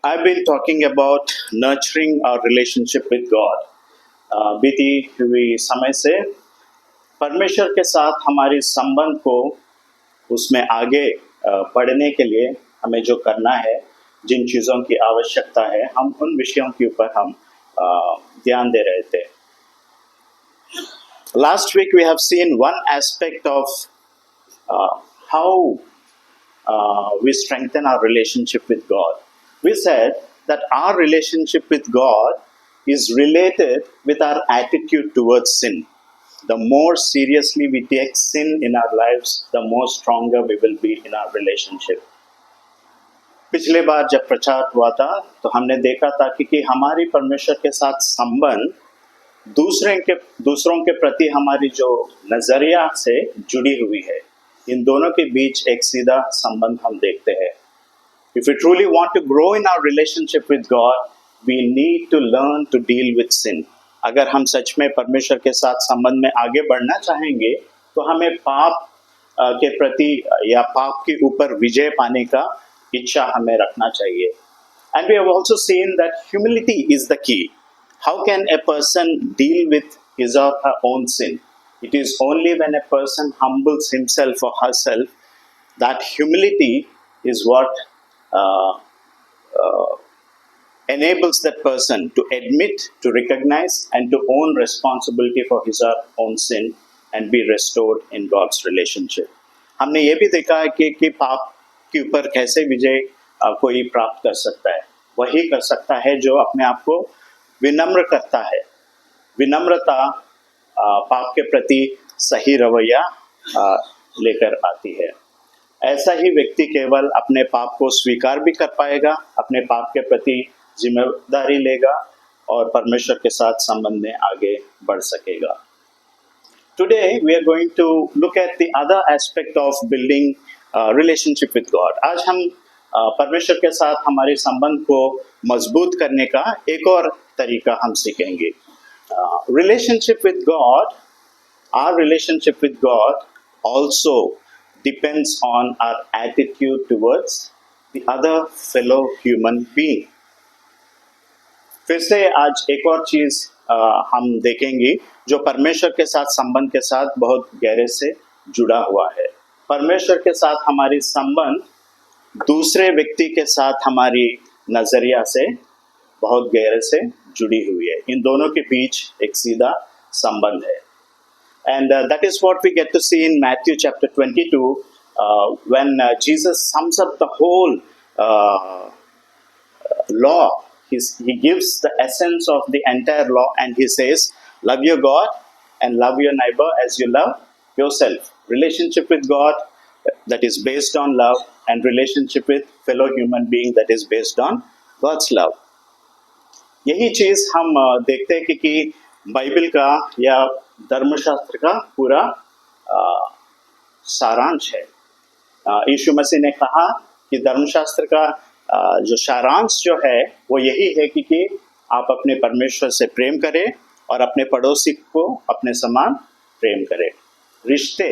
I've been talking about nurturing our relationship with God. बीती हुई समय से परमेश्वर के साथ हमारी संबंध को उसमें आगे बढ़ने के लिए हमें जो करना है, जिन चीज़ों की आवश्यकता है, हम उन विषयों के ऊपर हम ध्यान दे रहे थे. Last week we have seen one aspect of how we strengthen our relationship with God. We said that our relationship with God is related with our attitude towards sin. The more seriously we take sin in our lives, the more stronger we will be in our relationship. पिछले बार जब प्रचार हुआ था तो हमने देखा था कि हमारी परमेश्वर के साथ संबंध दूसरों के प्रति हमारी जो नजरिया से जुड़ी हुई है, इन दोनों के बीच एक सीधा संबंध हम देखते हैं. If we truly want to grow in our relationship with God, we need to learn to deal with sin. अगर हम सच में परमेश्वर के साथ संबंध में आगे बढ़ना चाहेंगे तो हमें पाप के प्रति या पाप के ऊपर विजय पाने का इच्छा हमें रखना चाहिए. And we have also seen that humility is the key. How can a person deal with his or her own sin? It is only when a person humbles himself or herself that humility is what enables that person to admit, to recognize, and to own responsibility for his or her own sin and be restored in God's relationship. हमने ये भी देखा है कि पाप के ऊपर कैसे विजय कोई प्राप्त कर सकता है. वही कर सकता है जो अपने आप को विनम्र करता है. विनम्रता पाप के प्रति सही रवैया लेकर आती है. ऐसा ही व्यक्ति केवल अपने पाप को स्वीकार भी कर पाएगा, अपने पाप के प्रति जिम्मेदारी लेगा और परमेश्वर के साथ संबंध में आगे बढ़ सकेगा. Today we are going to look at the other aspect of building relationship with God. आज हम परमेश्वर के साथ हमारे संबंध को मजबूत करने का एक और तरीका हम सीखेंगे. Relationship with God, our relationship with God also depends on our attitude towards the other fellow human being. फिर से आज एक और चीज हम देखेंगे जो परमेश्वर के साथ संबंध के साथ बहुत गहरे से जुड़ा हुआ है. परमेश्वर के साथ हमारी संबंध दूसरे व्यक्ति के साथ हमारी नजरिया से बहुत गहरे से जुड़ी हुई है. इन दोनों के बीच एक सीधा संबंध है. And that is what we get to see in Matthew chapter 22 when Jesus sums up the whole law. He gives the essence of the entire law and he says, love your God and love your neighbor as you love yourself. Relationship with God that is based on love and relationship with fellow human being that is based on God's love. यही चीज हम देखते हैं कि Bible का या धर्मशास्त्र का पूरा सारांश है. यीशु मसीह ने कहा कि धर्मशास्त्र का जो सारांश जो है वो यही है कि आप अपने परमेश्वर से प्रेम करें और अपने पड़ोसी को अपने समान प्रेम करें. रिश्ते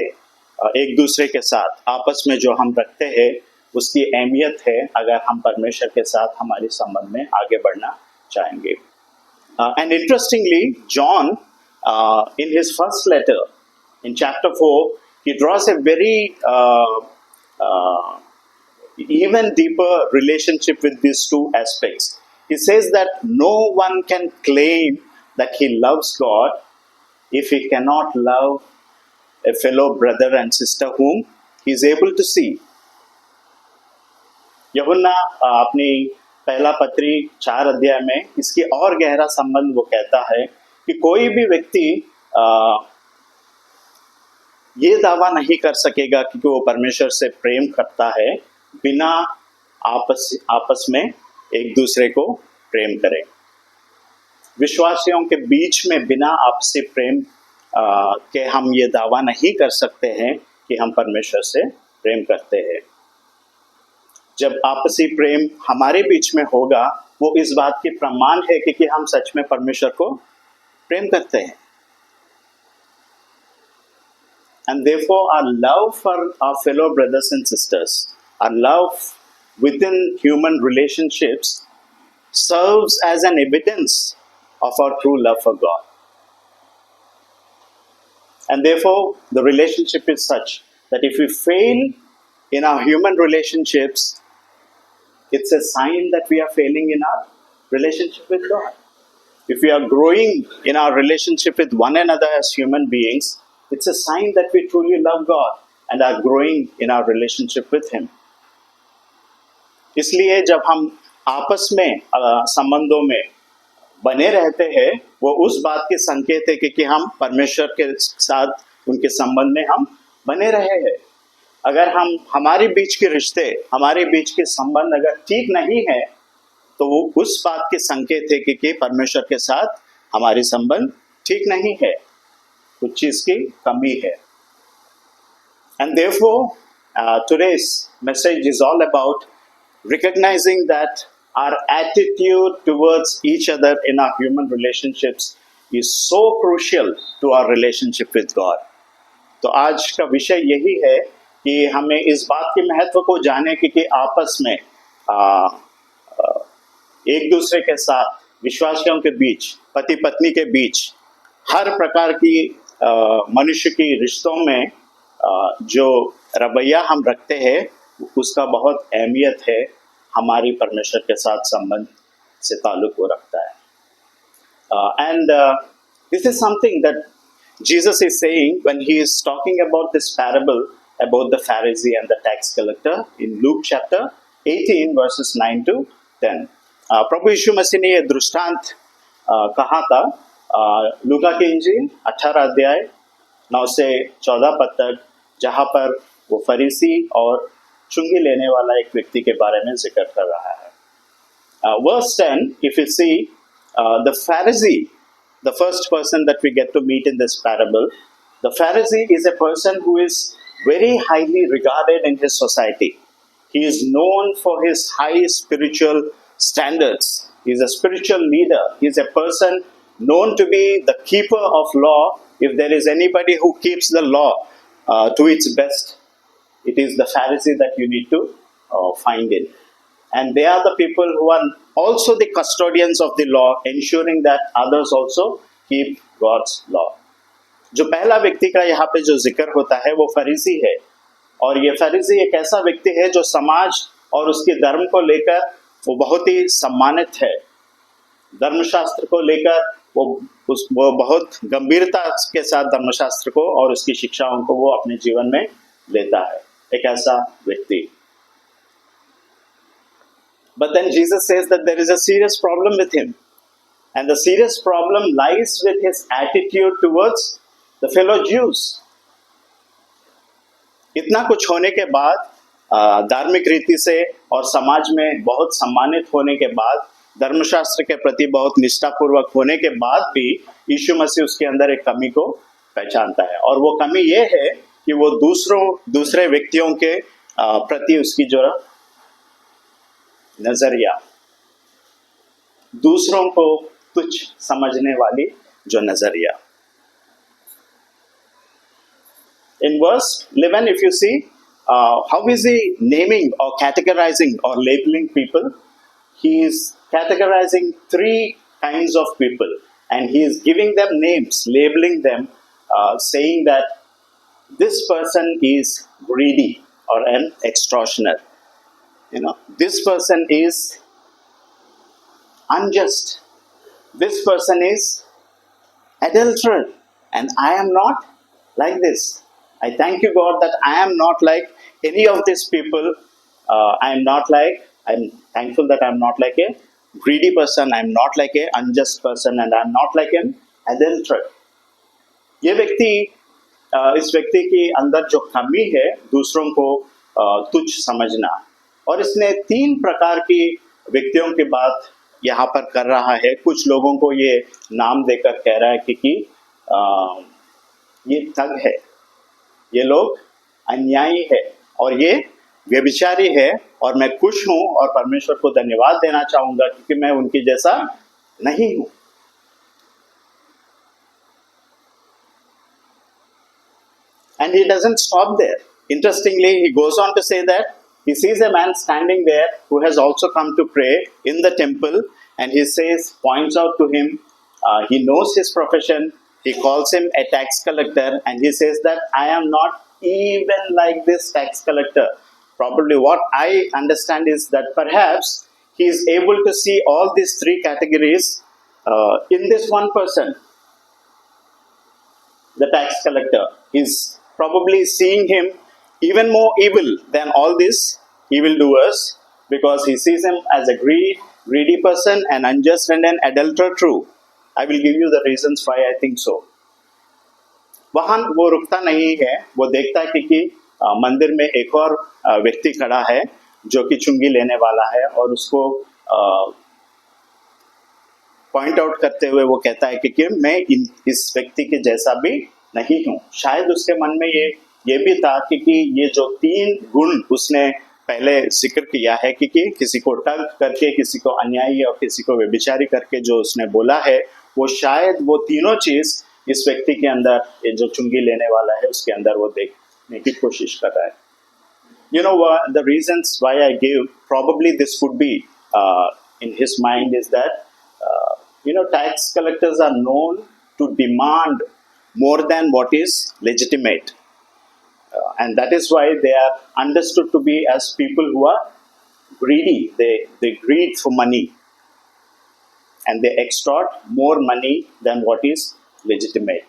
एक दूसरे के साथ आपस में जो हम रखते हैं उसकी अहमियत है अगर हम परमेश्वर के साथ हमारे संबंध में आगे बढ़ना चाहेंगे. And interestingly, John, in his first letter, in chapter 4, he draws a very even deeper relationship with these two aspects. He says that no one can claim that he loves God if he cannot love a fellow brother and sister whom he is able to see. यूहन्ना अपनी पहला पत्री 4 अध्याय में इसकी और गहरा संबंध वो कहता है कि कोई भी व्यक्ति ये दावा नहीं कर सकेगा कि वो परमेश्वर से प्रेम करता है बिना आपस में एक दूसरे को प्रेम करें. विश्वासियों के बीच में बिना आपसी प्रेम के हम ये दावा नहीं कर सकते हैं कि हम परमेश्वर से प्रेम करते हैं. जब आपसी प्रेम हमारे बीच में होगा वो इस बात की प्रमाण है कि हम सच में परमेश्वर को प्रेम करते हैं. And therefore our love for our fellow brothers and sisters, our love within human relationships serves as an evidence of our true love for God. And therefore, the relationship is such that if we fail in our human relationships, it's a sign that we are failing in our relationship with God. If we are growing in our relationship with one another as human beings, it's a sign that we truly love God and are growing in our relationship with Him. इसलिए जब हम आपस में संबंधों में बने रहते हैं, वो उस बात के संकेत है कि हम परमेश्वर के साथ उनके संबंध में हम बने रहे हैं. अगर हम हमारे बीच के रिश्ते, हमारे बीच के संबंध अगर ठीक नहीं है, तो वो उस बात के संकेत है कि परमेश्वर के साथ हमारी संबंध ठीक नहीं है, कुछ चीज की कमी है. And therefore, today's message is all about recognizing that our attitude towards each other in our human relationships is so crucial to our relationship with God. तो आज का विषय यही है कि हमें इस बात के महत्व को जाने कि आपस में एक दूसरे के साथ, विश्वासियों के बीच, पति पत्नी के बीच, हर प्रकार की मनुष्य की रिश्तों में जो रवैया हम रखते हैं, उसका बहुत अहमियत है, हमारी परमेश्वर के साथ संबंध से ताल्लुक वो रखता है. And this is something that Jesus is saying when he is talking about this parable about the Pharisee and the tax collector in Luke chapter 18 verses 9 to 10. प्रभु यीशु मसीह ने ये दृष्टांत कहा था लूका की इंजील 18 अध्याय 9 से 14 पद तक, जहाँ पर वो फरीसी और चुंगी लेने वाला एक व्यक्ति के बारे में जिक्र कर रहा है. Verse 10, if you see, the Pharisee, the first person that we get to meet in this parable, the Pharisee is a person who is very highly regarded in his society. He is known for his high spiritual standards. He is a spiritual leader. He is a person known to be the keeper of law. If there is anybody who keeps the law to its best, it is the Pharisee that you need to find in. And they are the people who are also the custodians of the law, ensuring that others also keep God's law. जो पहला व्यक्ति का यहाँ पे जो जिक्र होता है वो फरीसी है, और ये फरीसी एक ऐसा व्यक्ति है जो समाज और उसके धर्म को लेकर वो बहुत ही सम्मानित है. धर्मशास्त्र को लेकर वो बहुत गंभीरता के साथ धर्मशास्त्र को और उसकी शिक्षाओं को वो अपने जीवन में लेता है, एक ऐसा व्यक्ति. But then Jesus says that there is a serious problem with him. And the serious problem lies with his attitude towards the fellow Jews. इतना कुछ होने के बाद, धार्मिक रीति से और समाज में बहुत सम्मानित होने के बाद, धर्मशास्त्र के प्रति बहुत निष्ठापूर्वक होने के बाद भी यीशु मसीह उसके अंदर एक कमी को पहचानता है. और वो कमी ये है कि वो दूसरे व्यक्तियों के प्रति उसकी जो नजरिया, दूसरों को तुच्छ समझने वाली जो नजरिया. In verse 11, if you see, how is he naming or categorizing or labeling people? He is categorizing three kinds of people, and he is giving them names, labeling them, saying that this person is greedy or an extortioner. This person is unjust. This person is adulterer. And I am not like this. I thank you, God, that I am not like any of these people. I'm thankful that I'm not like a greedy person. I'm not like an unjust person. And I'm not like an adulterer. ये व्यक्ति, इस व्यक्ति के अंदर जो कमी है, दूसरों को तुच्छ समझना. और इसने तीन प्रकार की व्यक्तियों की बात यहाँ पर कर रहा है. कुछ लोगों को ये नाम देकर कह रहा है कि ये ठग है, ये लोग अन्यायी है, और ये व्यभिचारी है, और मैं खुश हूँ और परमेश्वर को धन्यवाद देना चाहूँगा क्योंकि मैं उनकी जैसा नहीं हूँ. And he doesn't stop there. Interestingly, he goes on to say that he sees a man standing there who has also come to pray in the temple, and he says, points out to him, he knows his profession, he calls him a tax collector, and he says that I am not even like this tax collector. Probably what I understand is that perhaps he is able to see all these three categories in this one person, the tax collector. He's probably seeing him even more evil than all these evildoers, because he sees him as a greedy person, an unjust and an adulterer true. I will give you the reasons why I think so. वहां वो रुकता नहीं है, वो देखता है कि मंदिर में एक और व्यक्ति खड़ा है जो कि चुंगी लेने वाला है, और उसको पॉइंट आउट करते हुए वो कहता है कि मैं इस व्यक्ति के जैसा भी नहीं हूँ. शायद उसके मन में ये भी था कि ये जो तीन गुण उसने पहले जिक्र किया है कि किसी को ठग करके, किसी को अन्यायी और किसी को व्यभिचारी करके जो उसने बोला है, वो शायद वो तीनों चीज इस व्यक्ति के अंदर, ये जो चुंगी लेने वाला है उसके अंदर वो देखने की कोशिश कर रहा है. You know what, the reasons why I give, probably this could be in his mind is that tax collectors are known to demand more than what is legitimate, and that is why they are understood to be as people who are greedy. They greed for money, and they extort more money than what is legitimate.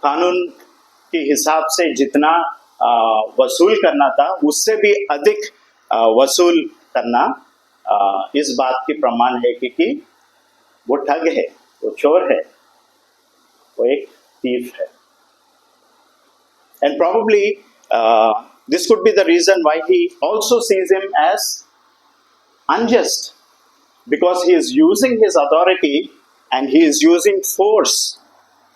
कानून के हिसाब से जितना वसूल करना था उससे भी अधिक वसूल करना इस बात की प्रमाण है कि वो ठग है, वो चोर है, वो एक thief है. And probably this could be the reason why he also sees him as unjust, because he is using his authority and he is using force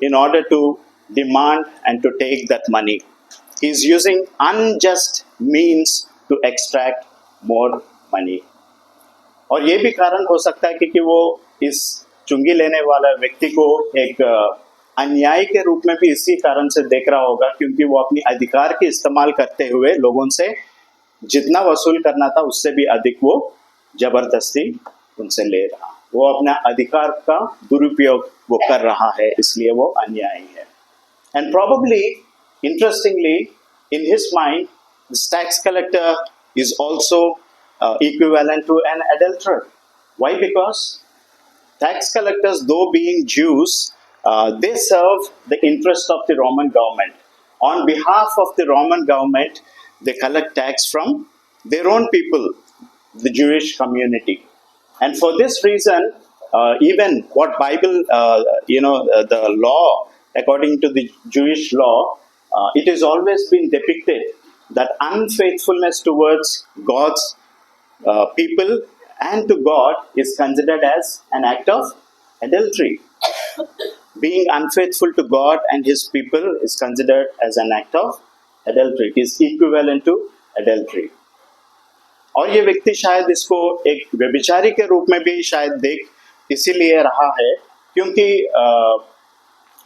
in order to demand and to take that money. He is using unjust means to extract more money. और ये भी कारण हो सकता है कि वो इस चुंगी लेने वाला व्यक्ति को एक अन्याय के रूप में भी इसी कारण से देख रहा होगा, क्योंकि वो अपनी अधिकार के इस्तेमाल करते हुए लोगों से जितना वसूल करना था उससे भी अधिक वो जबरदस्ती उनसे ले रहा. वो अपना अधिकार का दुरुपयोग वो कर रहा है, इसलिए वो अन्यायी है. And probably, interestingly, in his mind, this tax collector is also equivalent to an adulterer. Why? Because tax collectors, though being Jews, they serve the interest of the Roman government. On behalf of the Roman government, they collect tax from their own people, the Jewish community. And for this reason, even what Bible, the law, according to the Jewish law, it has always been depicted that unfaithfulness towards God's people and to God is considered as an act of adultery. Being unfaithful to God and His people is considered as an act of adultery. It is equivalent to adultery. और ये व्यक्ति शायद इसको एक व्यभिचारी के रूप में भी शायद देख इसीलिए रहा है क्योंकि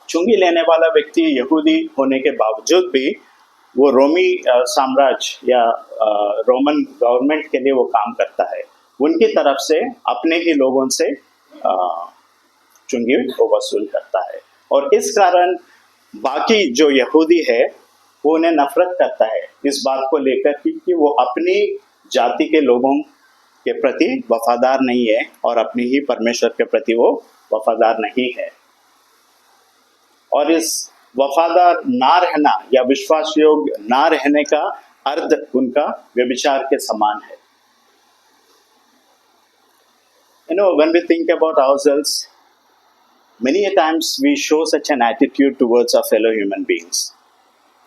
चुंगी लेने वाला व्यक्ति यहूदी होने के बावजूद भी वो रोमी साम्राज्य या रोमन गवर्नमेंट के लिए वो काम करता है. उनकी तरफ से अपने ही लोगों से चुंगी को वसूल करता है और इस कारण बाकी जो यहूदी है वो उन्हें नफरत करता है इस बात को लेकर कि वो अपनी जाति के लोगों के प्रति वफादार नहीं है और अपने ही परमेश्वर के प्रति वो वफादार नहीं है. और इस वफादार ना रहना या विश्वास योग्य ना रहने का अर्थ उनका व्यभिचार के समान है. When we think about ourselves, many a times we show such an attitude towards our fellow human beings.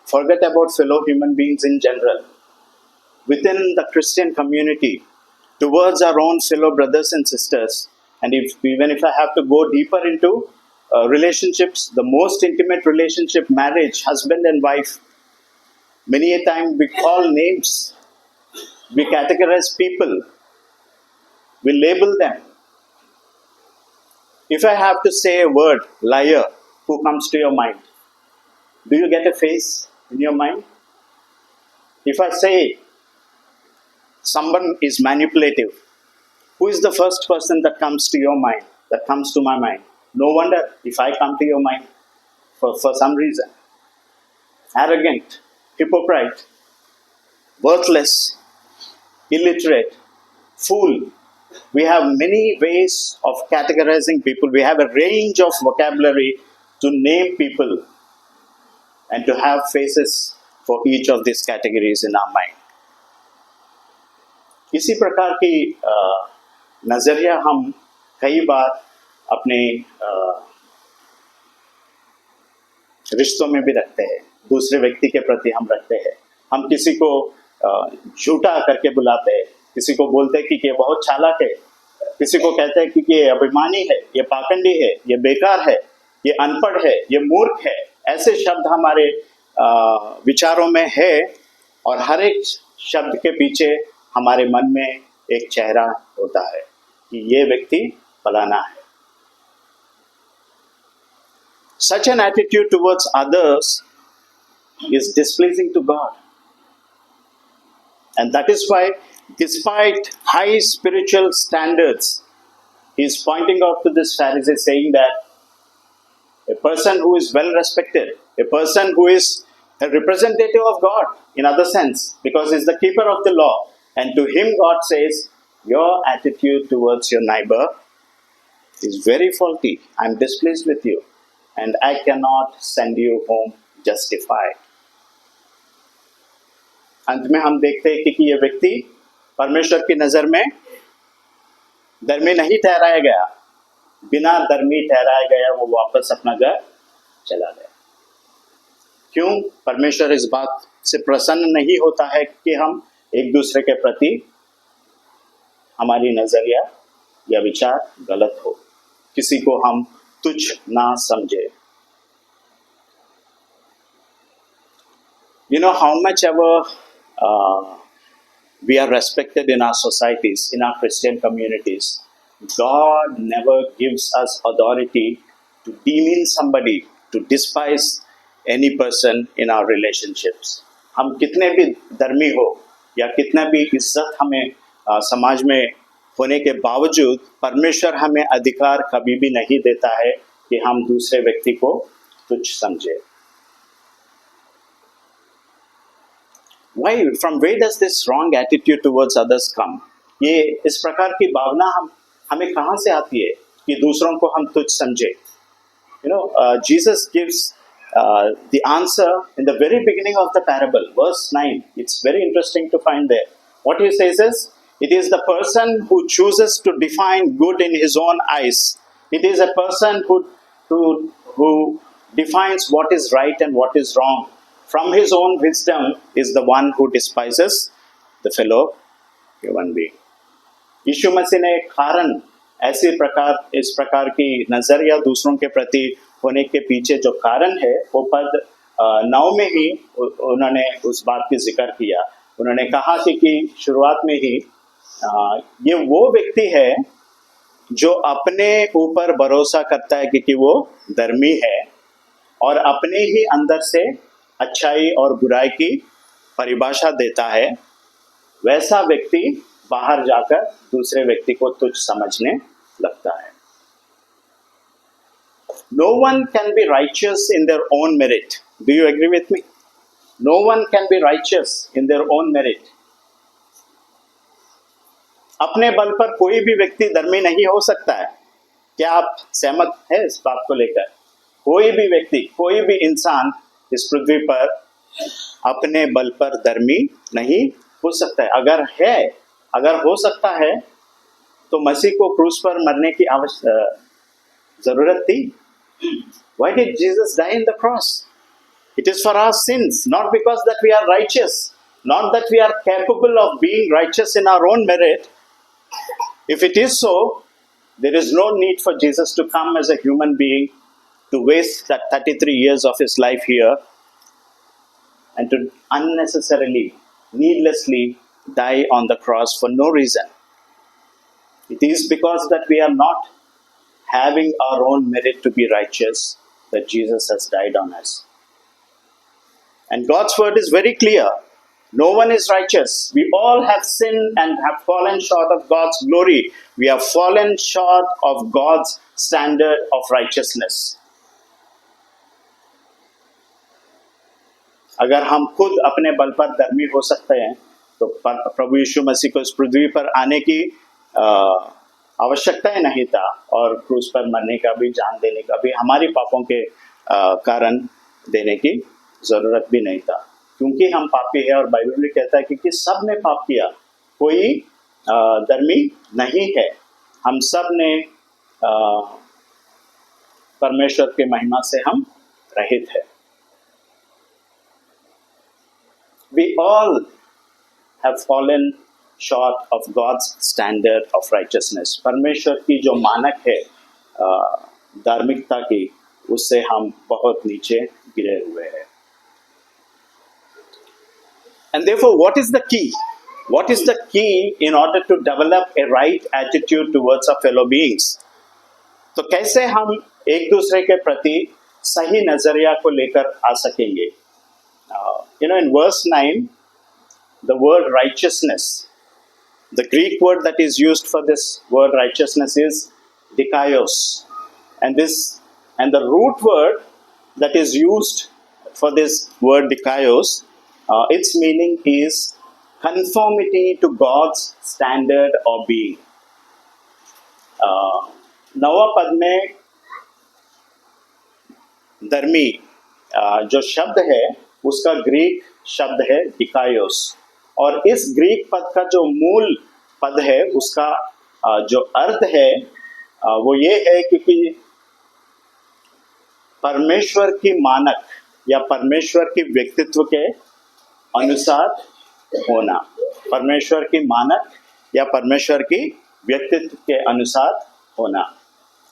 Forget about fellow human beings in general. Within the Christian community, towards our own fellow brothers and sisters, and even if I have to go deeper into relationships, the most intimate relationship, marriage, husband and wife, many a time we call names, we categorize people, we label them. If I have to say a word, liar, who comes to your mind? Do you get a face in your mind? If I say someone is manipulative, Who is the first person that comes to your mind, that comes to my mind? No wonder if I come to your mind for some reason. Arrogant, hypocrite, worthless, illiterate, fool. We have many ways of categorizing people. We have a range of vocabulary to name people and to have faces for each of these categories in our mind. इसी प्रकार की नज़रिया हम कई बार अपने रिश्तों में भी रखते हैं, दूसरे व्यक्ति के प्रति हम रखते हैं. हम किसी को झूठा करके बुलाते हैं, किसी को बोलते हैं कि ये बहुत चालाक है, किसी को कहते हैं कि ये अभिमानी है, ये पाखंडी है, ये बेकार है, ये अनपढ़ है, ये मूर्ख है. ऐसे शब्द हमारे विचारों में है और हर एक शब्द के पीछे हमारे मन में एक चेहरा होता है कि ये व्यक्ति फलाना है. Such an attitude towards others is displeasing to God. And that is why, despite high spiritual standards, he is pointing out to this Pharisee saying that a person who is well respected, a person who is a representative of God in other sense, because he is the keeper of the law, and to him God says, your attitude towards your neighbor is very faulty. I am displeased with you and I cannot send you home justified. अंत में हम देखते हैं कि ये व्यक्ति परमेश्वर की नज़र में धर्मी नहीं ठहराया गया, बिना धर्मी ठहराया गया वो वापस अपना घर चला गया. क्यों? परमेश्वर इस बात से प्रसन्न नहीं होता है कि हम एक दूसरे के प्रति हमारी नजरिया या विचार गलत हो, किसी को हम तुच्छ ना समझे. You know how much ever we are respected in our societies, in our Christian communities, God never gives us authority to demean somebody, to despise any person in our relationships. हम कितने भी धर्मी हो या कितना भी इज्जत हमें समाज में होने के बावजूद परमेश्वर हमें अधिकार कभी भी नहीं देता है कि हम दूसरे व्यक्ति को तुच्छ समझे. Why? From where does this wrong attitude towards others come? ये इस प्रकार की भावना हमें कहाँ से आती है कि दूसरों को हम तुच्छ समझे? You know, Jesus gives the answer in the very beginning of the parable, verse 9. It's very interesting to find there. What he says is, it is the person who chooses to define good in his own eyes. It is a person who defines what is right and what is wrong. From his own wisdom is the one who despises the fellow human being. यीशु मसीह ने एक कारण इस प्रकार की नजरिया दूसरों के प्रति होने के पीछे जो कारण है वो पद 9 में ही उन्होंने उस बात की जिक्र किया. उन्होंने कहा कि शुरुआत में ही ये वो व्यक्ति है जो अपने ऊपर भरोसा करता है कि वो धर्मी है और अपने ही अंदर से अच्छाई और बुराई की परिभाषा देता है. वैसा व्यक्ति बाहर जाकर दूसरे व्यक्ति को तुच्छ समझने लगता है. No one can be righteous in their own merit. Do you agree with me? No one can be righteous in their own merit. अपने बल पर कोई भी व्यक्ति धर्मी नहीं हो सकता है. क्या आप सहमत हैं इस बात को लेकर? कोई भी व्यक्ति, कोई भी इंसान इस पृथ्वी पर अपने बल पर धर्मी नहीं हो सकता है. अगर हो सकता है तो मसीह को क्रूस पर मरने की जरूरत थी. Why did Jesus die on the cross? It is for our sins, not because that we are righteous, not that we are capable of being righteous in our own merit. If it is so, there is no need for Jesus to come as a human being to waste that 33 years of his life here and to unnecessarily, needlessly die on the cross for no reason. It is because that we are not having our own merit to be righteous that Jesus has died on us. And God's word is very clear. No one is righteous. We all have sinned and have fallen short of God's glory. We have fallen short of God's standard of righteousness. अगर हम खुद अपने बल पर धर्मी हो सकते हैं तो प्रभु यीशु मसीह को इस पृथ्वी पर आने की आवश्यकता ही नहीं था, और क्रूस पर मरने का भी, जान देने का भी, हमारी पापों के कारण देने की जरूरत भी नहीं था, क्योंकि हम पापी हैं। और बाइबल भी कहता है कि सब ने पाप किया, कोई धर्मी नहीं है। हम सब ने परमेश्वर के महिमा से हम रहित है। We all have fallen short of God's standard of righteousness. परमेश्वर की जो मानक है धार्मिकता की, उससे हम बहुत नीचे गिरे हुए हैं। And therefore, what is the key? What is the key in order to develop a right attitude towards our fellow beings? तो कैसे हम एक दूसरे के प्रति सही नजरिया को लेकर आ सकेंगे? In verse 9, the word righteousness, the Greek word that is used for this word righteousness is dikaios, and the root word that is used for this word dikaios, its meaning is conformity to God's standard of being. नवा पद में धर्मी जो शब्द है उसका Greek शब्द है डिकायोस, और इस ग्रीक पद का जो मूल पद है उसका जो अर्थ है वो ये है कि परमेश्वर की मानक या परमेश्वर की व्यक्तित्व के अनुसार होना। परमेश्वर की मानक या परमेश्वर की व्यक्तित्व के अनुसार होना।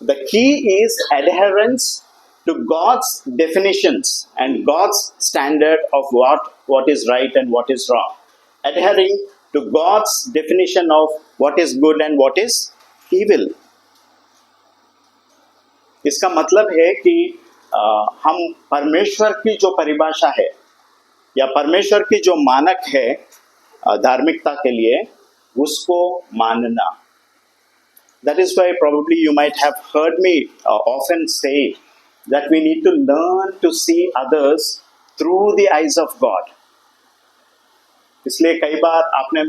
The key is adherence to God's definitions and God's standard of what is right and what is wrong. Adhering to God's definition of what is good and what is evil. इसका मतलब है कि हम परमेश्वर की जो परिभाषा है या परमेश्वर की जो मानक है धार्मिकता के लिए, उसको मानना। That is why probably you might have heard me often say that we need to learn to see others through the eyes of God. इसलिए कई बार आपने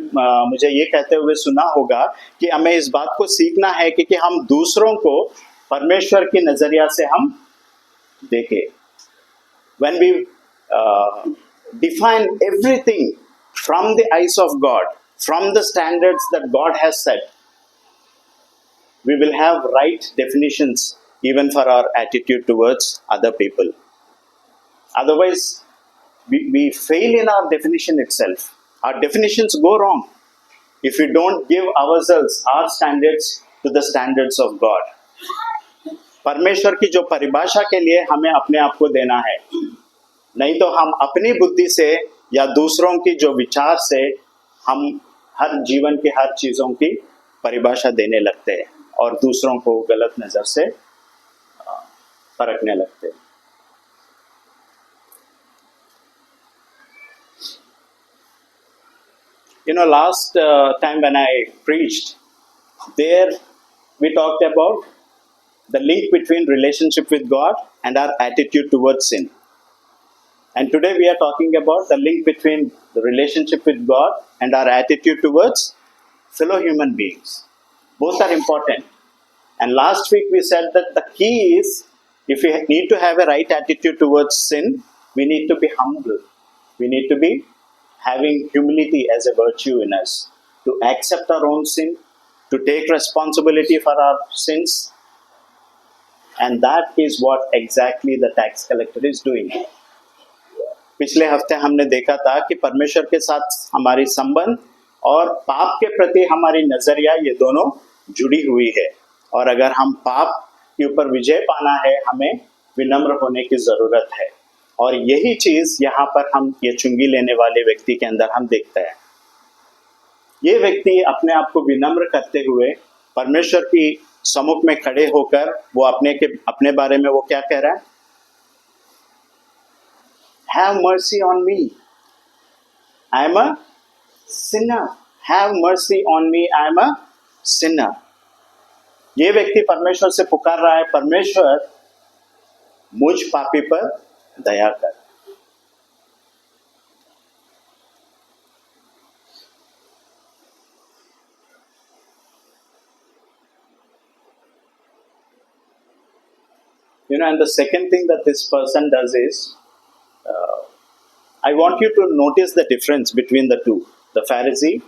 मुझे ये कहते हुए सुना होगा कि हमें इस बात को सीखना है कि हम दूसरों को परमेश्वर की नजरिया से हम देखें। When we define everything from the eyes of God, from the standards that God has set, we will have right definitions even for our attitude towards other people. Otherwise, we fail in our definition itself. Our definitions go wrong if we don't give ourselves, our standards, to the standards of God. परमेश्वर की जो परिभाषा के लिए हमें अपने आप को देना है, नहीं तो हम अपनी बुद्धि से या दूसरों की जो विचार से हम हर जीवन की हर चीज़ों की परिभाषा देने लगते हैं और दूसरों को गलत नज़र से परखने लगते हैं। Last time when I preached, there we talked about the link between relationship with God and our attitude towards sin. And today we are talking about the link between the relationship with God and our attitude towards fellow human beings. Both are important. And last week we said that the key is, if we need to have a right attitude towards sin, we need to be humble. We need to be having humility as a virtue in us, to accept our own sin, to take responsibility for our sins. And that is what exactly the tax collector is doing. पिछले हफ्ते हमने देखा था कि परमेश्वर के साथ हमारी संबंध और पाप के प्रति हमारी नजरिया, ये दोनों जुड़ी हुई है, और अगर हम पाप के ऊपर विजय पाना है, हमें विनम्र होने की जरूरत है। और यही चीज यहाँ पर हम ये चुंगी लेने वाले व्यक्ति के अंदर हम देखते हैं। ये व्यक्ति अपने आप को विनम्र करते हुए परमेश्वर की सम्मुख में खड़े होकर वो अपने बारे में वो क्या कह रहा है? Have mercy on me. I am a sinner. Have mercy on me. I am a sinner. ये व्यक्ति परमेश्वर से पुकार रहा है, परमेश्वर मुझ पापी पर दया कर. And the second thing that this person does is, I want you to notice the difference between the two, the Pharisee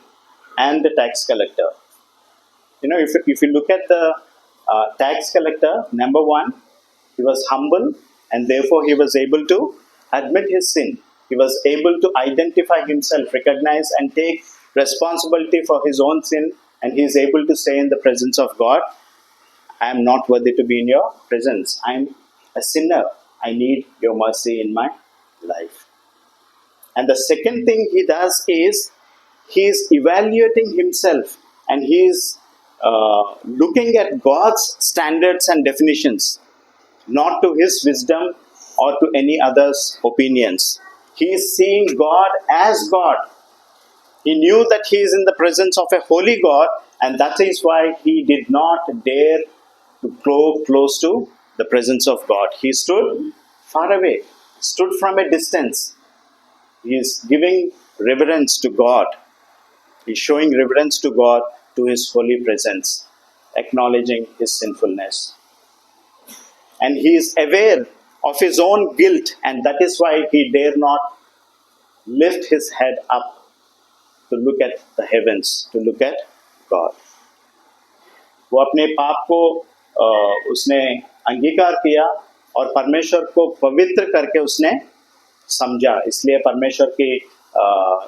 and the tax collector. If you look at the tax collector, number one, he was humble and therefore he was able to admit his sin. He was able to identify himself, recognize and take responsibility for his own sin, and he is able to say in the presence of God, I am not worthy to be in your presence. I am a sinner. I need your mercy in my life. And the second thing he does is, he is evaluating himself and he is looking at God's standards and definitions, not to his wisdom or to any other's opinions. He is seeing God as God. He knew that he is in the presence of a holy God, and that is why he did not dare to go close to the presence of God. He stood far away, stood from a distance. He is giving reverence to God. He is showing reverence to God, to his holy presence, acknowledging his sinfulness. And he is aware of his own guilt, and that is why he dare not lift his head up to look at the heavens, to look at God. वो अपने पाप को उसने अंगीकार किया और परमेश्वर को पवित्र करके उसने समझा, इसलिए परमेश्वर के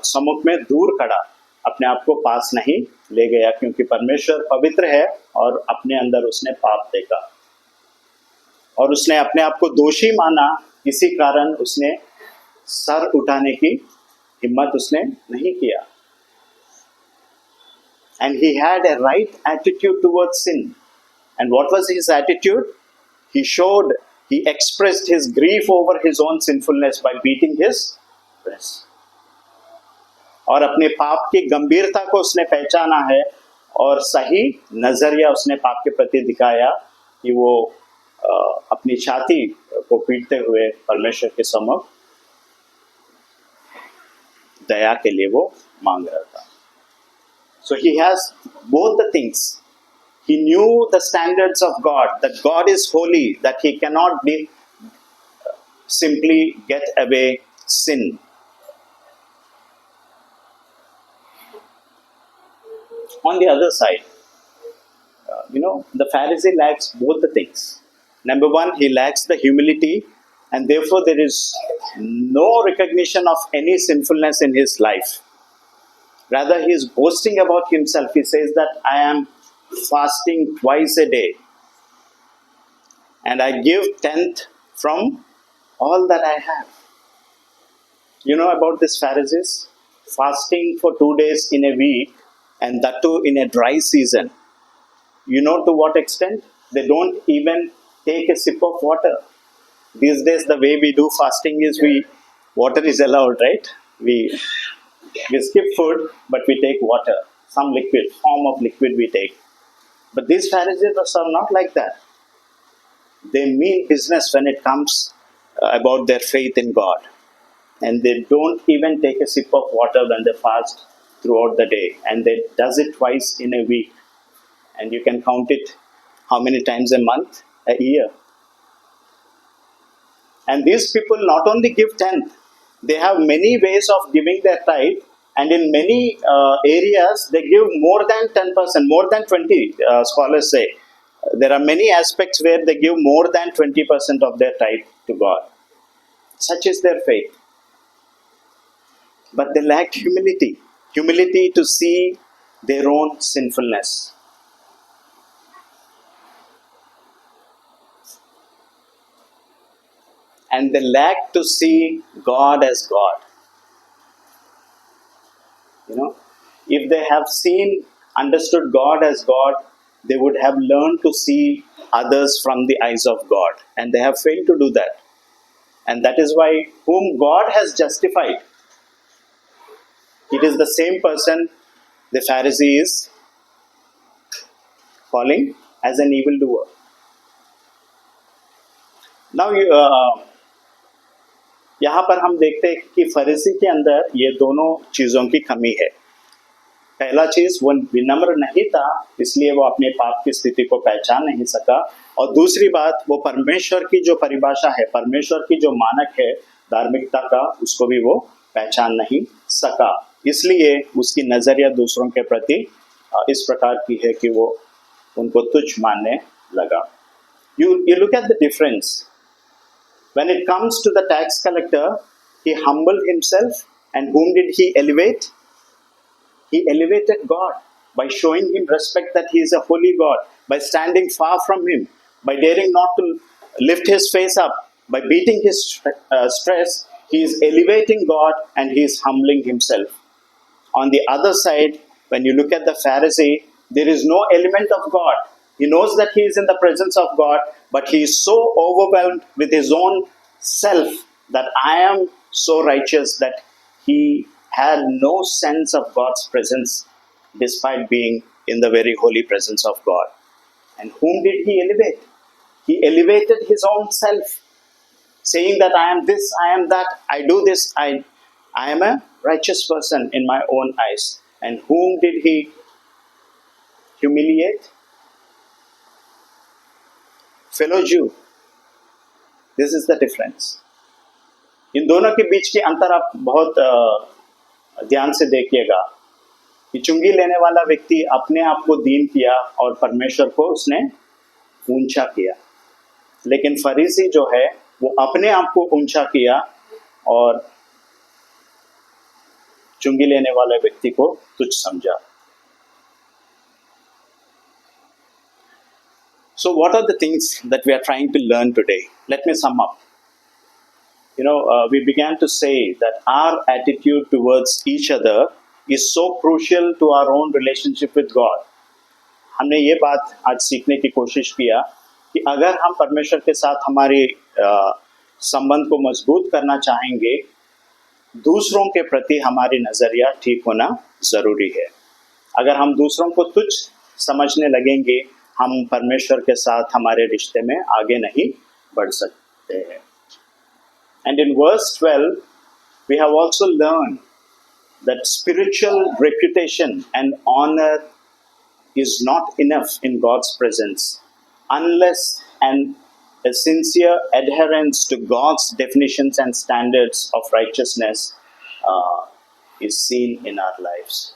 सम्मुख में दूर खड़ा, अपने आप को पास नहीं ले गया, क्योंकि परमेश्वर पवित्र है और अपने अंदर उसने पाप देखा और उसने अपने आप को दोषी माना. इसी कारण उसने सर उठाने की हिम्मत उसने नहीं किया. And he had a right attitude towards sin. And what was his attitude? He expressed his grief over his own sinfulness by beating his breast. और अपने पाप की गंभीरता को उसने पहचाना है और सही नजरिया उसने पाप के प्रति दिखाया कि वो अपनी छाती को पीटते हुए परमेश्वर के सम्मुख दया के लिए वो मांग रहा था. So he has both the things. He knew the standards of God, that God is holy, that he cannot simply get away sin. On the other side, the Pharisee lacks both the things. Number one, he lacks the humility, and therefore there is no recognition of any sinfulness in his life. Rather, he is boasting about himself. He says that I am fasting twice a day and I give 10th from all that I have. You know about these Pharisees? Fasting for 2 days in a week, and that too in a dry season. You know to what extent? They don't even take a sip of water. These days the way we do fasting is water is allowed, right? We skip food, but we take water, some liquid, form of liquid we take. But these Pharisees are not like that. They mean business when it comes about their faith in God. And they don't even take a sip of water when they fast throughout the day. And they does it twice in a week. And you can count it how many times a month, a year. And these people not only give 10th, they have many ways of giving their tithe, and in many areas they give more than 10%, more than 20, scholars say. There are many aspects where they give more than 20% of their tithe to God. Such is their faith. But they lack humility to see their own sinfulness. And they lack to see God as God. If they have understood God as God, they would have learned to see others from the eyes of God. And they have failed to do that. And that is why whom God has justified, It is the same person the Pharisee is calling as an evildoer. Now, यहाँ पर हम देखते हैं कि फरीसी के अंदर ये दोनों चीज़ों की कमी है। पहला चीज़, वो विनम्र नहीं था, इसलिए वो अपने पाप की स्थिति को पहचान नहीं सका। और दूसरी बात, वो परमेश्वर की जो परिभाषा है, परमेश्वर की जो मानक है धार्मिकता का, उसको भी वो पहचान नहीं सका। इसलिए उसकी नज़रिया दूसरों के प्रति इस प्रकार की है कि वो उनको तुच्छ मानने लगा। You look at the difference. When it comes to the tax collector, he humbled himself, and whom did he elevate? He elevated God by showing him respect that he is a holy God, by standing far from him, by daring not to lift his face up, by beating his stress. He is elevating God and he is humbling himself. On the other side, when you look at the Pharisee, there is no element of God. He knows that he is in the presence of God, but he is so overwhelmed with his own self that I am so righteous that he had no sense of God's presence despite being in the very holy presence of God. And whom did he elevate? He elevated his own self, saying that I am this, I am that, I do this, I am a righteous person in my own eyes. And whom did he humiliate? Fellow Jew. This is the difference. इन दोनों के बीच के अंतर आप बहुत ध्यान से देखिएगा कि चुंगी लेने वाला व्यक्ति अपने आप को दीन किया और परमेश्वर को उसने ऊंचा किया, लेकिन फरीसी जो है वो अपने आप को ऊंचा किया और चुंगी लेने वाले व्यक्ति को तुच्छ समझा। So what are the things that we are trying to learn today? Let me sum up. We began to say that our attitude towards each other is so crucial to our own relationship with God. हमने ये बात आज सीखने की कोशिश किया कि अगर हम परमेश्वर के साथ हमारे संबंध को मजबूत करना चाहेंगे, दूसरों के प्रति हमारी नज़रिया ठीक होना ज़रूरी है। अगर हम दूसरों को तुच्छ समझने लगेंगे, हम परमेश्वर के साथ हमारे रिश्ते में आगे नहीं बढ़ सकते हैं। And in verse 12, we have also learned that spiritual reputation and honor is not enough in God's presence unless a sincere adherence to God's definitions and standards of righteousness is seen in our lives.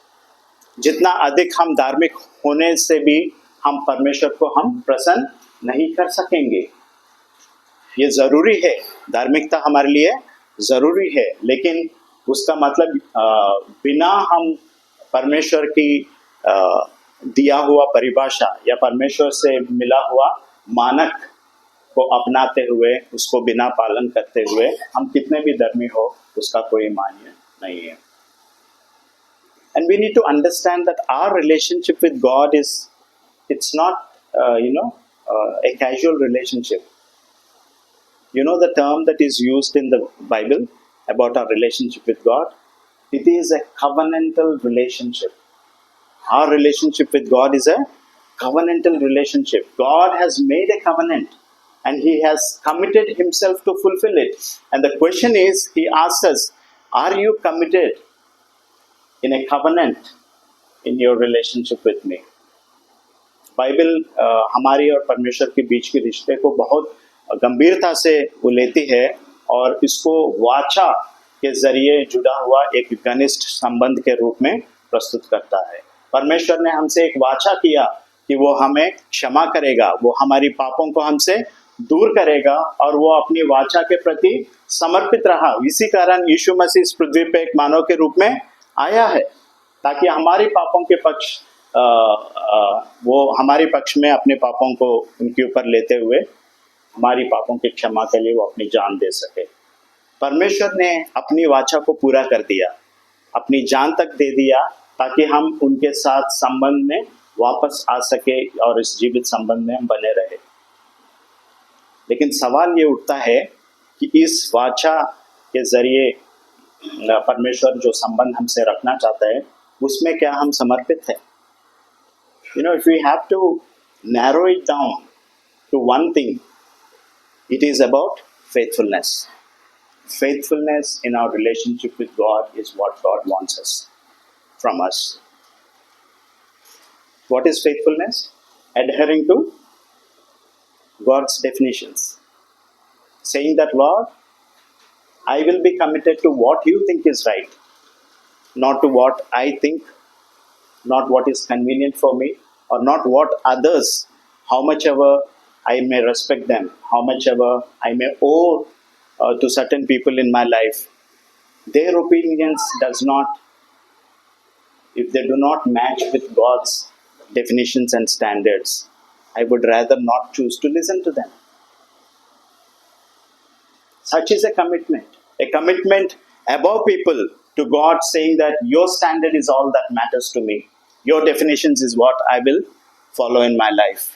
जितना अधिक हम धार्मिक होने से भी हम परमेश्वर को हम प्रसन्न नहीं कर सकेंगे। ये ज़रूरी है, धार्मिकता हमारे लिए ज़रूरी है, लेकिन उसका मतलब बिना हम परमेश्वर की दिया हुआ परिभाषा या परमेश्वर से मिला हुआ मानक को अपनाते हुए, उसको बिना पालन करते हुए हम कितने भी धर्मी हो, उसका कोई मान्य नहीं है। And we need to understand that our relationship with God it's not a casual relationship. You know the term that is used in the Bible about our relationship with God? It is a covenantal relationship. Our relationship with God is a covenantal relationship. God has made a covenant and He has committed Himself to fulfill it. And the question is, He asks us, are you committed in a covenant in your relationship with me? Bible हमारी और परमेश्वर के बीच के रिश्ते को बहुत गंभीरता से वो लेती है और इसको वाचा के जरिए जुड़ा हुआ एक घनिष्ठ संबंध के रूप में प्रस्तुत करता है। परमेश्वर ने हमसे एक वाचा किया कि वो हमें क्षमा करेगा, वो हमारी पापों को हमसे दूर करेगा और वो अपनी वाचा के प्रति समर्पित रहा। इसी कारण यीशु मसीह इस पृथ्वी पे एक मानव के रूप में आया है ताकि हमारी पापों के पक्ष वो हमारे पक्ष में अपने पापों को उनके ऊपर लेते हुए हमारी पापों की क्षमा के लिए वो अपनी जान दे सके। परमेश्वर ने अपनी वाचा को पूरा कर दिया, अपनी जान तक दे दिया ताकि हम उनके साथ संबंध में वापस आ सके और इस जीवित संबंध में हम बने रहे। लेकिन सवाल ये उठता है कि इस वाचा के जरिए परमेश्वर जो संबंध हमसे रखना चाहता है उसमें क्या हम समर्पित हैं? If we have to narrow it down to one thing, it is about faithfulness. Faithfulness in our relationship with God is what God wants us from us. What is faithfulness? Adhering to God's definitions. Saying that, Lord, I will be committed to what you think is right, not to what I think, not what is convenient for me, or not what others, how much ever I may respect them, how much ever I may owe to certain people in my life. Their opinions does not, if they do not match with God's definitions and standards, I would rather not choose to listen to them. Such is a commitment above people to God, saying that your standard is all that matters to me. Your definitions is what I will follow in my life.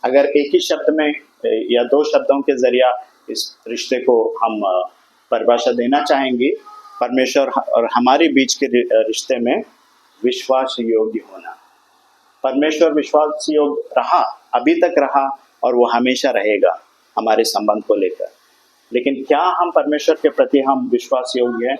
अगर एक ही शब्द में या दो शब्दों के जरिया इस रिश्ते को हम परिभाषा देना चाहेंगे, परमेश्वर और हमारे बीच के रिश्ते में विश्वास योग्य होना। परमेश्वर विश्वास योग्य रहा, अभी तक रहा और वो हमेशा रहेगा हमारे संबंध को लेकर। लेकिन क्या हम परमेश्वर के प्रति हम विश्वास योग्य हैं?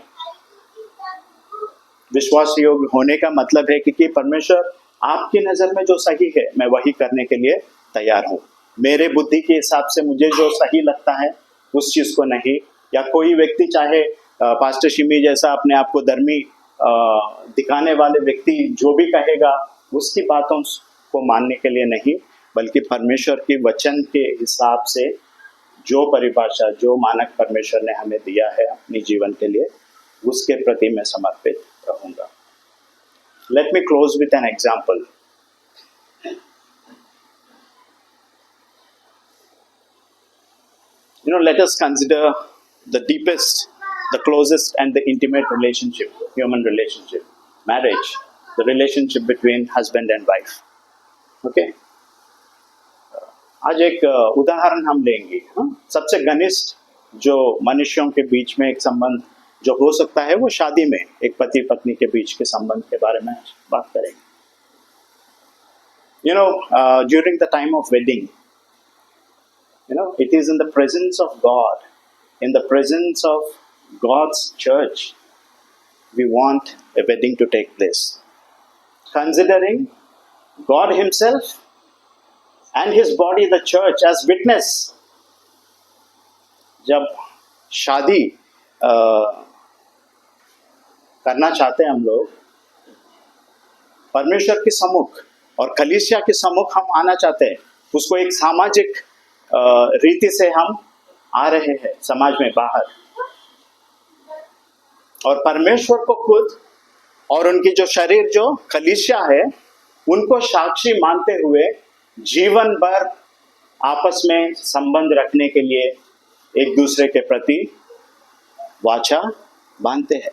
विश्वास योग्य होने का मतलब है कि परमेश्वर आपकी नज़र में जो सही है मैं वही करने के लिए तैयार हूँ। मेरे बुद्धि के हिसाब से मुझे जो सही लगता है उस चीज़ को नहीं, या कोई व्यक्ति चाहे पास्टर शिमी जैसा अपने आप को धर्मी दिखाने वाले व्यक्ति जो भी कहेगा उसकी बातों को मानने के लिए नहीं, बल्कि परमेश्वर के वचन के हिसाब से जो परिभाषा, जो मानक परमेश्वर ने हमें दिया है अपने जीवन के लिए, उसके प्रति मैं समर्पित रहूँगा। Let me close with an example. Let us consider the deepest, the closest and the intimate relationship, human relationship, marriage, the relationship between husband and wife. Okay? आज एक उदाहरण हम लेंगे। सबसे घनिष्ठ जो मनुष्यों के बीच में एक संबंध जो हो सकता है वो शादी में एक पति पत्नी के बीच के संबंध के बारे में बात करेंगे। During the time of wedding, it is in the presence of God, in the presence of God's church, we want a wedding to take place. Considering God Himself and His body, the church, as witness. जब शादी करना चाहते हैं हम लोग, परमेश्वर के सम्मुख और कलीसिया के सम्मुख हम आना चाहते हैं। उसको एक सामाजिक रीति से हम आ रहे हैं समाज में बाहर, और परमेश्वर को खुद और उनकी जो शरीर जो कलीसिया है उनको साक्षी मानते हुए जीवन भर आपस में संबंध रखने के लिए एक दूसरे के प्रति वाचा बांधते हैं।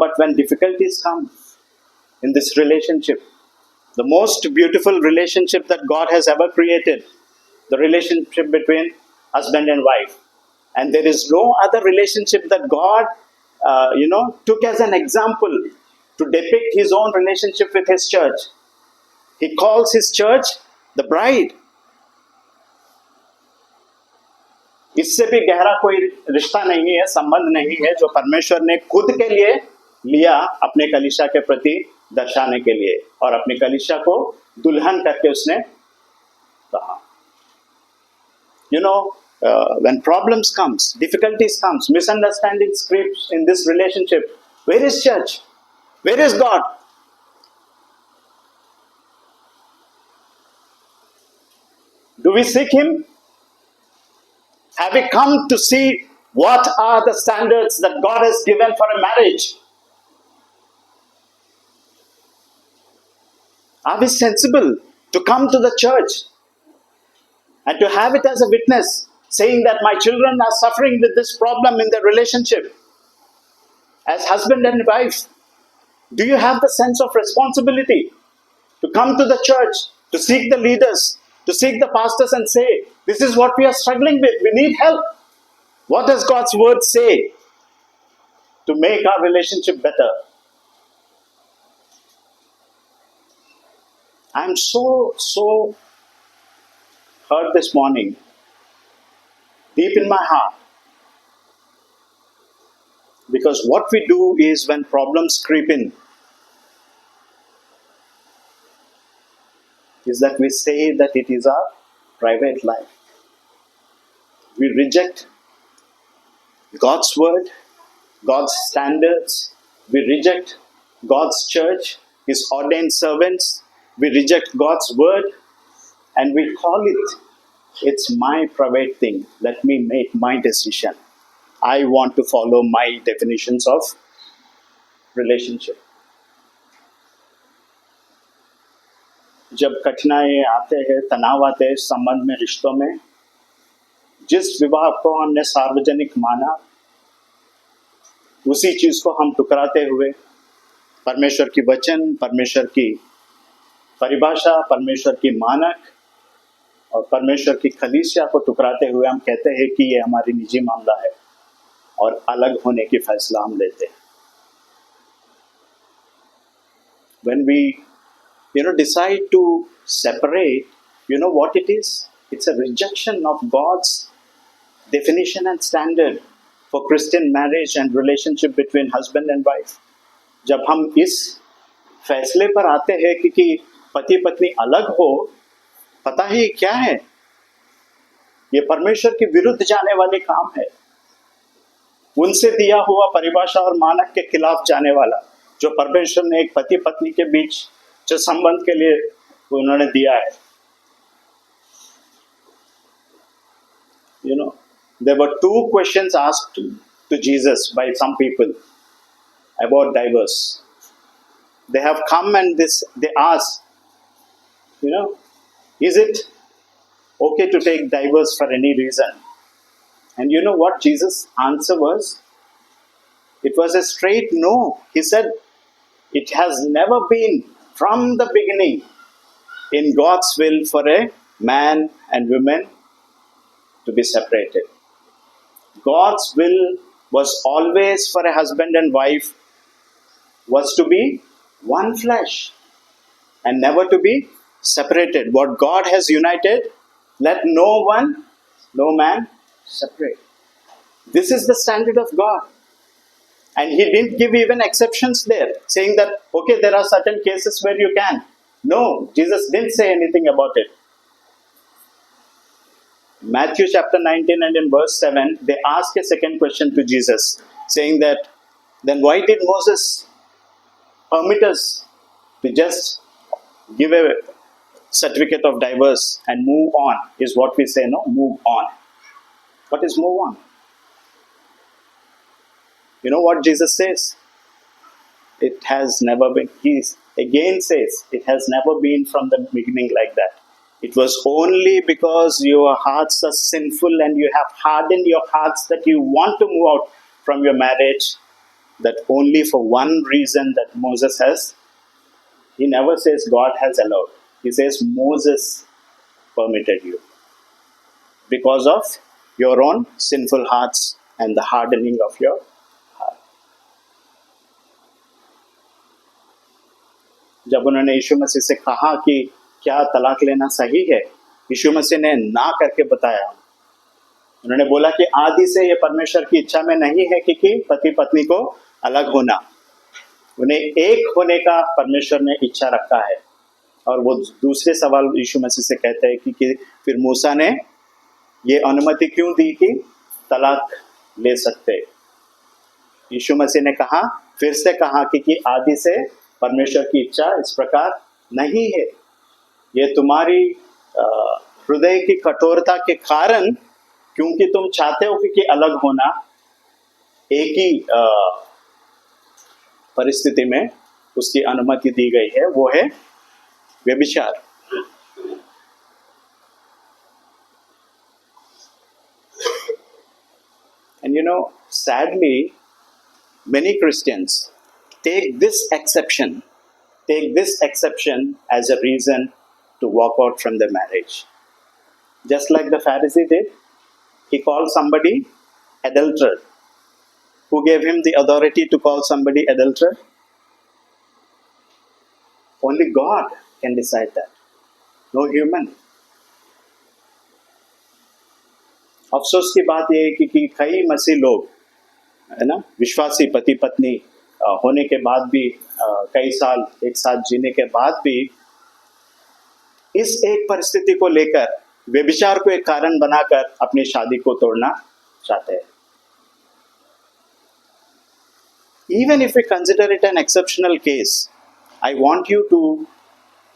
But when difficulties come in this relationship, the most beautiful relationship that God has ever created, the relationship between husband and wife, and there is no other relationship that God, took as an example to depict His own relationship with His church. He calls His church the bride. इससे भी गहरा कोई रिश्ता नहीं है, संबंध नहीं है जो परमेश्वर ने खुद के लिए लिया अपने कलीसिया के प्रति दर्शाने के लिए, और अपने कलीसिया को दुल्हन करके उसने कहा। When problems comes, difficulties comes, misunderstandings creeps in this relationship, where is church? Where is God? Do we seek Him? Have we come to see what are the standards that God has given for a marriage? Are we sensible to come to the church and to have it as a witness, saying that my children are suffering with this problem in their relationship as husband and wife? Do you have the sense of responsibility to come to the church, to seek the leaders, to seek the pastors and say, this is what we are struggling with, we need help. What does God's word say to make our relationship better? I'm so hurt this morning, deep in my heart, because what we do is when problems creep in, is that we say that it is our private life. We reject God's word, God's standards. We reject God's church, His ordained servants. We reject God's word and we call it's my private thing. Let me make my decision. I want to follow my definitions of relationship. जब कठिनाई आते हैं, तनाव आते हैं संबंध में, रिश्तों में, जिस विवाह को हमने सार्वजनिक माना, उसी चीज को हम टुकराते हुए परमेश्वर की वचन, परमेश्वर की परिभाषा, परमेश्वर की मानक और परमेश्वर की कलीसिया को टुकराते हुए हम कहते हैं कि ये हमारी निजी मामला है और अलग होने की फैसला हम लेते हैं. When we decide to separate, you know what it is? It's a rejection of God's definition and standard for Christian marriage and relationship between husband and wife. जब हम इस फैसले पर आते हैं कि पति पत्नी अलग हो, पता ही क्या है, ये परमेश्वर के विरुद्ध जाने वाले काम है, उनसे दिया हुआ परिभाषा और मानक के खिलाफ जाने वाला, जो परमेश्वर ने एक पति पत्नी के बीच जो संबंध के लिए उन्होंने दिया है. There were two questions asked to Jesus by some people about divorce. They have come and they asked, is it okay to take divorce for any reason? And you know what Jesus' answer was? It was a straight no. He said, it has never been from the beginning in God's will for a man and woman to be separated. God's will was always for a husband and wife was to be one flesh and never to be separated. What God has united, let no man separate. This is the standard of God. And He didn't give even exceptions there, saying that, okay, there are certain cases where you can. No, Jesus didn't say anything about it. Matthew chapter 19 and in verse 7, they ask a second question to Jesus, saying that, then why did Moses permit us to just give a certificate of divorce and move on, is what we say, no? Move on. What is move on? You know what Jesus says? It has never been. He again says, it has never been from the beginning like that. It was only because your hearts are sinful and you have hardened your hearts that you want to move out from your marriage, that only for one reason that Moses has. He never says God has allowed. He says Moses permitted you because of your own sinful hearts and the hardening of your heart. जब उन्होंने यीशु मसीह से कहा कि क्या तलाक लेना सही है, यीशु मसीह ने ना करके बताया. उन्होंने बोला कि आदि से ये परमेश्वर की इच्छा में नहीं है कि पति पत्नी को अलग होना. उन्हें एक होने का परमेश्वर ने इच्छा रखा है. और वो दूसरे सवाल यीशु मसीह से कहते हैं कि फिर मूसा ने ये अनुमति क्यों दी कि तलाक ले सकते. यीशु मसीह ने कहा, फिर से कहा कि आदि से परमेश्वर की इच्छा इस प्रकार नहीं है. ये तुम्हारी हृदय की कठोरता के कारण, क्योंकि तुम चाहते हो कि अलग होना, एक ही परिस्थिति में उसकी अनुमति दी गई है, वो है व्यभिचार. And sadly, many Christians take this exception as a reason to walk out from the marriage. Just like the Pharisee did, he called somebody adulterer. Who gave him the authority to call somebody adulterer? Only God can decide that. No human. अफसोस की बात यह है कि कई मसीह लोग, है ना, विश्वासी पति पत्नी होने के बाद भी, कई साल एक साथ जीने के बाद भी, इस एक परिस्थिति को लेकर व्यभिचार को एक कारण बनाकर अपनी शादी को तोड़ना चाहते हैं. Even if we consider it an exceptional case, I want you to,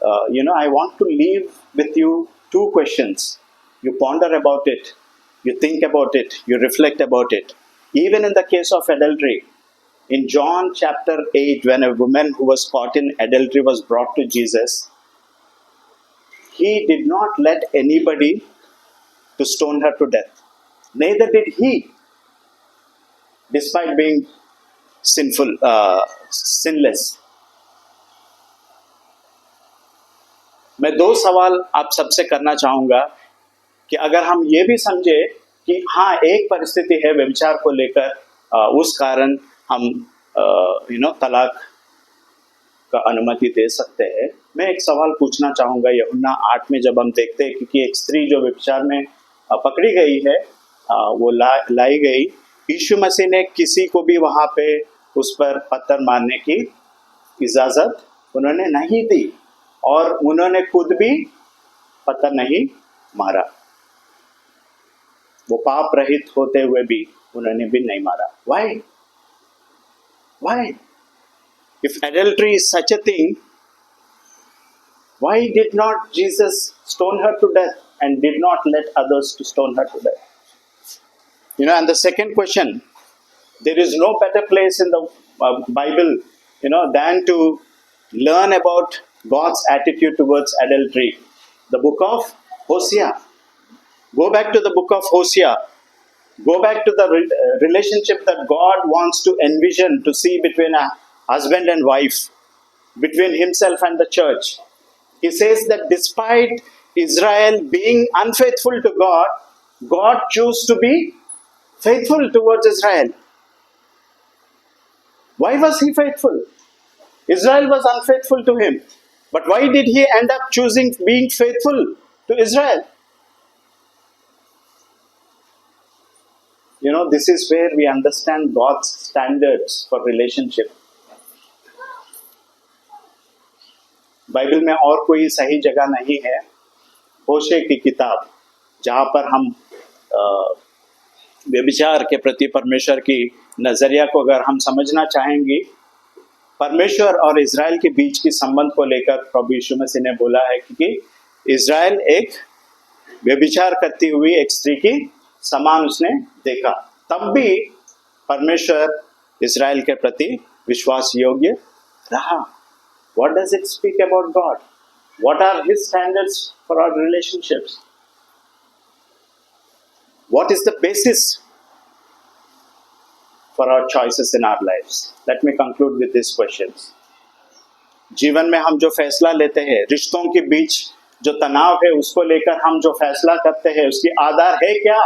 I want to leave with you two questions. You ponder about it, you think about it, you reflect about it. Even in the case of adultery, in John chapter 8, when a woman who was caught in adultery was brought to Jesus, he did not let anybody to stone her to death. Neither did he, despite being sinless. मैं दो सवाल आप सबसे करना चाहूंगा कि अगर हम ये भी समझे कि हाँ, एक परिस्थिति है व्यभिचार को लेकर, उस कारण हम तलाक का अनुमति दे सकते हैं. मैं एक सवाल पूछना चाहूंगा. यूहन्ना 8 में जब हम देखते हैं कि एक स्त्री जो व्यभिचार में पकड़ी गई है, वो लाई गई, यीशु मसीह ने किसी को भी वहां पे उस पर पत्थर मारने की इजाजत उन्होंने नहीं दी, और उन्होंने खुद भी पत्थर नहीं मारा. वो पाप रहित होते हुए भी उन्होंने भी नहीं मारा. Why? If adultery is such a thing, why did not Jesus stone her to death and did not let others to stone her to death? And the second question, there is no better place in the Bible, than to learn about God's attitude towards adultery. The book of Hosea. Go back to the book of Hosea. Go back to the relationship that God wants to envision, to see between a husband and wife, between himself and the church. He says that despite Israel being unfaithful to God, God chose to be faithful towards Israel. Why was he faithful? Israel was unfaithful to him. But why did he end up choosing being faithful to Israel? This is where we understand God's standards for relationship. Bible में और कोई सही जगह नहीं है, होशे की किताब, जहाँ पर हम व्यभिचार के प्रति परमेश्वर की नजरिया को अगर हम समझना चाहेंगे, परमेश्वर और इज़राइल के बीच की संबंध को लेकर प्रभु यीशु मसीह ने बोला है कि इज़राइल एक व्यभिचार करती हुई एक स्त्री की समान उसने देखा. तब भी परमेश्वर इज़राइल के प्रति विश्वास योग्य रहा. What does it speak about God? What are His standards for our relationships? What is the basis for our choices in our lives? Let me conclude with these questions. जीवन में हम जो फैसला लेते हैं, रिश्तों के बीच जो तनाव है, उसको लेकर हम जो फैसला करते हैं, उसकी आधार है क्या?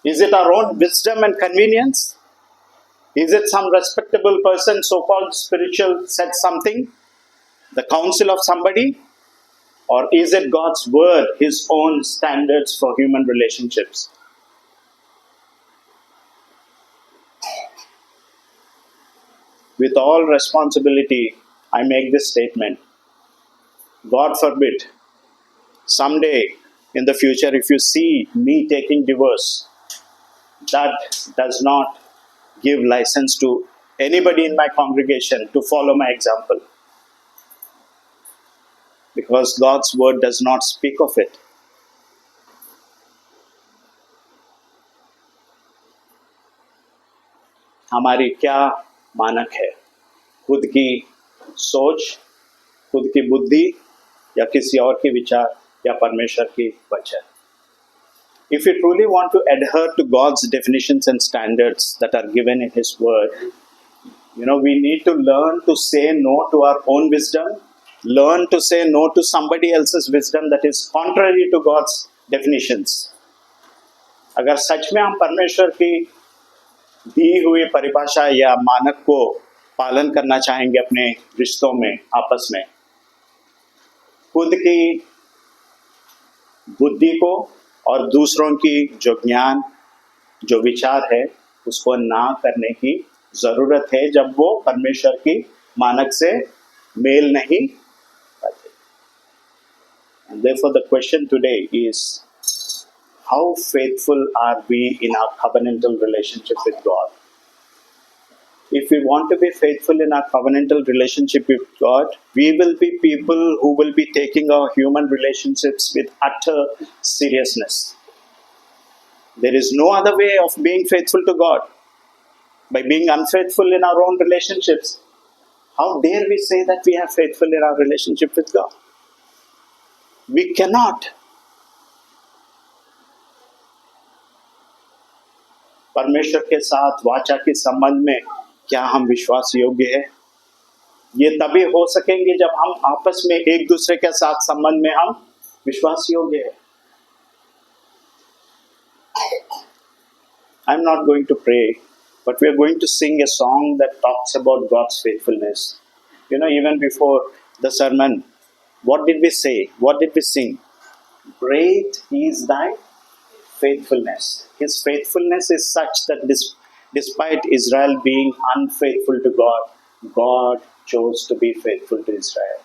Is it our own wisdom and convenience? Is it some respectable person, so-called spiritual, said something? The counsel of somebody? Or is it God's word, His own standards for human relationships? With all responsibility, I make this statement. God forbid, someday in the future, if you see me taking divorce, that does not give license to anybody in my congregation to follow my example. Because God's word does not speak of it. हमारी क्या मानक है? खुद की सोच, खुद की बुद्धि, या किसी और के विचार, या परमेश्वर की वचन? If we truly want to adhere to God's definitions and standards that are given in His word, we need to learn to say no to our own wisdom, learn to say no to somebody else's wisdom that is contrary to God's definitions. अगर सच में हम परमेश्वर की दी हुई परिभाषा या मानक को पालन करना चाहेंगे अपने रिश्तों में आपस में, खुद की बुद्धि को और दूसरों की जो ज्ञान जो विचार है उसको ना करने की जरूरत है जब वो परमेश्वर की मानक से मेल नहीं खाते। And therefore the question today is, how faithful are we in our covenantal relationship with God? If we want to be faithful in our covenantal relationship with God, we will be people who will be taking our human relationships with utter seriousness. There is no other way of being faithful to God. By being unfaithful in our own relationships, how dare we say that we are faithful in our relationship with God? We cannot. परमेश्वर के साथ वाचा के संबंध में क्या हम विश्वास योग्य है? ये तभी हो सकेंगे जब हम आपस में एक दूसरे के साथ संबंध में हम विश्वास योग्य है। I'm not going to pray, but we are going to sing a song that talks about God's faithfulness. You know, even before the sermon, what did we say? What did we sing? Great is thy faithfulness. His faithfulness is such that despite Israel being unfaithful to God, God chose to be faithful to Israel.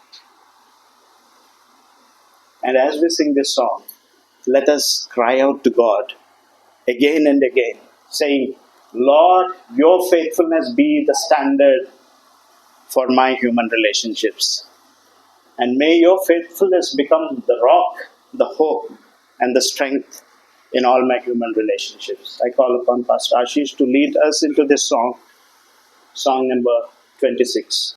And as we sing this song, let us cry out to God again and again, saying, Lord, your faithfulness be the standard for my human relationships. And may your faithfulness become the rock, the hope, and the strength in all my human relationships. I call upon Pastor Ashish to lead us into this song number 26.